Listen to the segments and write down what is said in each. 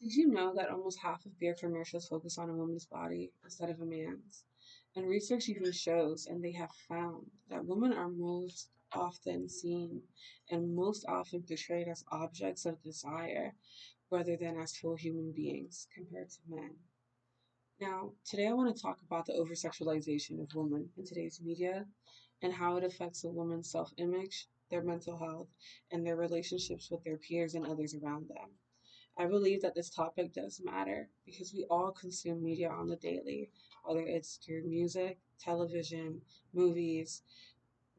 Did you know that almost half of beer commercials focus on a woman's body instead of a man's? And research even shows, and they have found, that women are most often seen and most often portrayed as objects of desire rather than as full human beings compared to men. Now, today I want to talk about the over-sexualization of women in today's media and how it affects a woman's self image, their mental health, and their relationships with their peers and others around them. I believe that this topic does matter because we all consume media on the daily, whether it's through music, television, movies,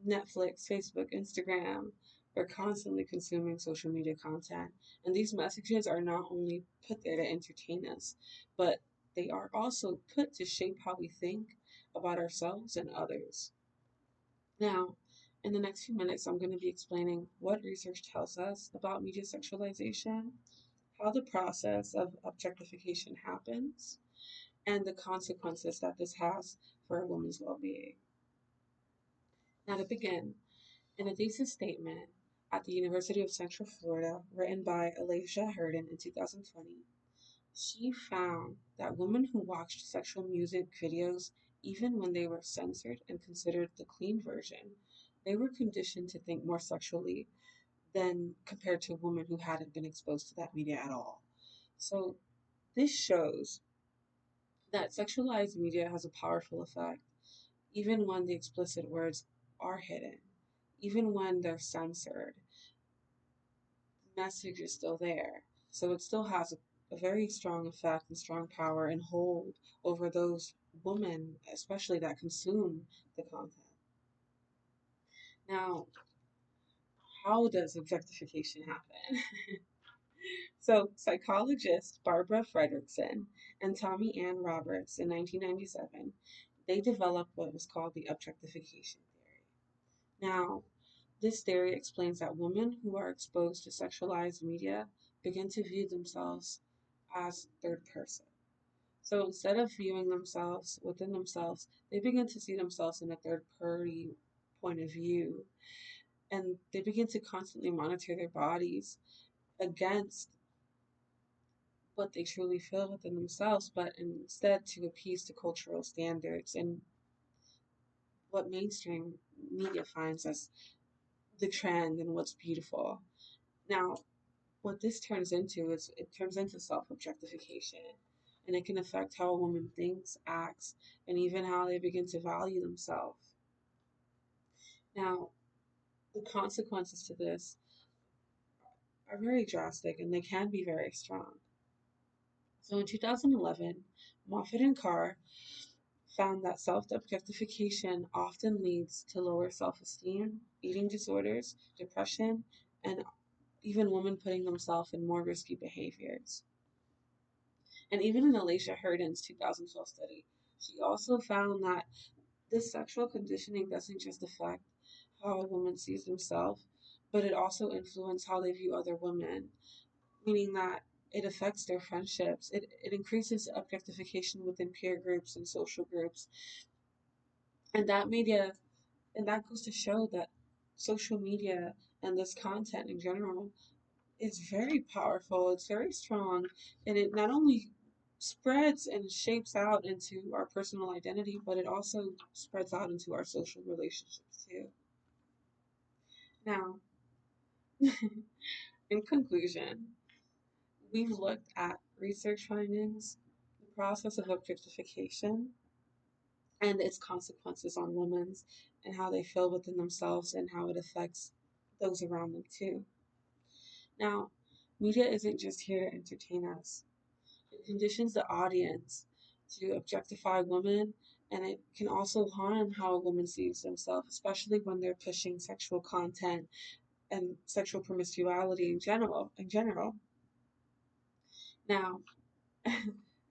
Netflix, Facebook, Instagram. We're constantly consuming social media content. And these messages are not only put there to entertain us, but they are also put to shape how we think about ourselves and others. Now, in the next few minutes, I'm going to be explaining what research tells us about media sexualization, how the process of objectification happens, and the consequences that this has for a woman's well being. Now, to begin, in a thesis statement at the University of Central Florida, written by Alicia Herden in 2020, she found that women who watched sexual music videos, even when they were censored and considered the clean version, they were conditioned to think more sexually than compared to women who hadn't been exposed to that media at all. So this shows that sexualized media has a powerful effect, even when the explicit words are hidden, even when they're censored, the message is still there. So it still has a very strong effect and strong power and hold over those women, especially that consume the content. Now, how does objectification happen? So, psychologist Barbara Fredrickson and Tommy Ann Roberts in 1997, they developed what was called the objectification theory. Now, this theory explains that women who are exposed to sexualized media begin to view themselves as third person. So instead of viewing themselves within themselves, they begin to see themselves in a third party point of view. And they begin to constantly monitor their bodies against what they truly feel within themselves, but instead to appease to cultural standards and what mainstream media finds as the trend and what's beautiful. Now, what this turns into is it turns into self objectification. And it can affect how a woman thinks, acts, and even how they begin to value themselves. Now, the consequences to this are very drastic and they can be very strong. So in 2011, Moffat and Carr found that self objectification often leads to lower self esteem, eating disorders, depression, and even women putting themselves in more risky behaviors. And even in Alicia Herden's 2012 study, she also found that this sexual conditioning doesn't just affect how a woman sees themselves, but it also influences how they view other women, meaning that it affects their friendships. It increases objectification within peer groups and social groups. And that media, and that goes to show that social media and this content in general is very powerful, it's very strong, and it not only spreads and shapes out into our personal identity, but it also spreads out into our social relationships too. Now, in conclusion, we've looked at research findings, the process of objectification, and its consequences on women and how they feel within themselves and how it affects those around them too. Now, media isn't just here to entertain us. It conditions the audience to objectify women, and it can also harm how a woman sees themselves, especially when they're pushing sexual content and sexual promiscuity in general. Now,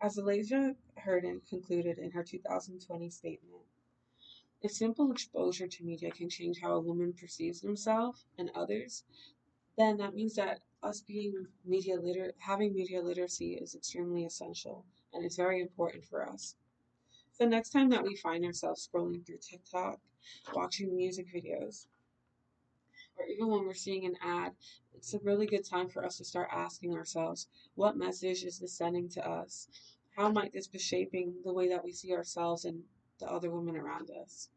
as Alasia Herden concluded in her 2020 statement, if simple exposure to media can change how a woman perceives themselves and others, then that means that us having media literacy is extremely essential and it's very important for us. So next time that we find ourselves scrolling through TikTok, watching music videos, or even when we're seeing an ad, it's a really good time for us to start asking ourselves, what message is this sending to us? How might this be shaping the way that we see ourselves and the other women around us?